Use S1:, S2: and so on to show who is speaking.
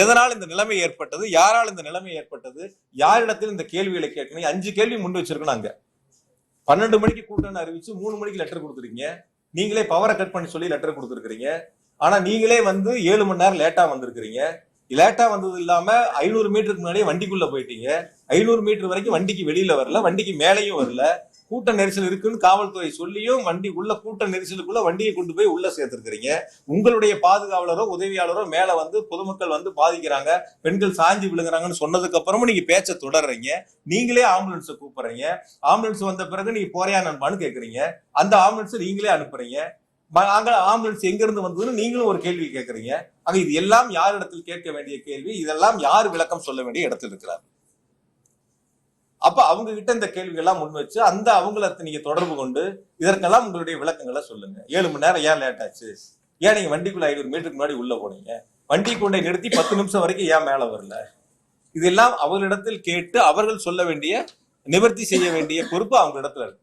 S1: எதனால் இந்த நிலைமை ஏற்பட்டது, யாரால் இந்த நிலைமை ஏற்பட்டது, யாரிடத்தில் இந்த கேள்விகளை கேட்கணும். 5 கேள்வி முன் வச்சிருக்கணும். அங்க 12 மணிக்கு கூட்டம்னு அறிவிச்சு 3 மணிக்கு லெட்டர் கொடுத்துருக்கீங்க. நீங்களே பவரை கட் பண்ணி சொல்லி லெட்டர் கொடுத்துருக்கீங்க. ஆனா நீங்களே 7 மணி நேரம் லேட்டா வந்திருக்கிறீங்க. லேட்டா வந்தது இல்லாம 500 மீட்டருக்கு முன்னாடியே வண்டிக்குள்ள போயிட்டீங்க. 500 மீட்டர் வரைக்கும் வண்டிக்கு வெளியில வரல, வண்டிக்கு மேலேயும் வரல. கூட்ட நெரிசல் இருக்குன்னு காவல்துறை சொல்லியும் வண்டி உள்ள கூட்ட நெரிசலுக்குள்ள வண்டியை கொண்டு போய் உள்ள சேர்த்திருக்கிறீங்க. உங்களுடைய பாதுகாவலரோ உதவியாளரோ மேல பொதுமக்கள் பாதிக்கிறாங்க, பெண்கள் சாஞ்சி விழுங்குறாங்கன்னு சொன்னதுக்கு அப்புறமும் நீங்க பேச்ச தொடர்றீங்க. நீங்களே ஆம்புலன்ஸை கூப்பிடுறீங்க. ஆம்புலன்ஸ் வந்த பிறகு நீங்க போறியா நண்பான்னு கேக்குறீங்க. அந்த ஆம்புலன்ஸ் நீங்களே அனுப்புறீங்க. அங்க ஆம்புலன்ஸ் எங்க இருந்து வந்ததுன்னு நீங்களும் ஒரு கேள்வி கேட்கறீங்க. ஆக இது எல்லாம் யார் இடத்தில் கேட்க வேண்டிய கேள்வி, இதெல்லாம் யார் விளக்கம் சொல்ல வேண்டிய இடத்தில் இருக்கிறார். அப்ப அவங்க கிட்ட இந்த கேள்விகள் எல்லாம் முன் வச்சு அந்த அவங்கள நீங்க தொடர்பு கொண்டு இதற்கெல்லாம் உங்களுடைய விளக்கங்களை சொல்லுங்க. 7 மணி நேரம் ஏன் லேட் ஆச்சு, ஏன் நீங்க வண்டிக்குள்ள 500 மீட்டருக்கு முன்னாடி உள்ள போனீங்க, வண்டி கொண்டை நிறுத்தி 10 நிமிஷம் வரைக்கும் ஏன் மேல வரல, இதெல்லாம் அவர்களிடத்தில் கேட்டு அவர்கள் சொல்ல வேண்டிய நிவர்த்தி செய்ய வேண்டிய பொறுப்பு அவங்க இடத்துல இருக்கு.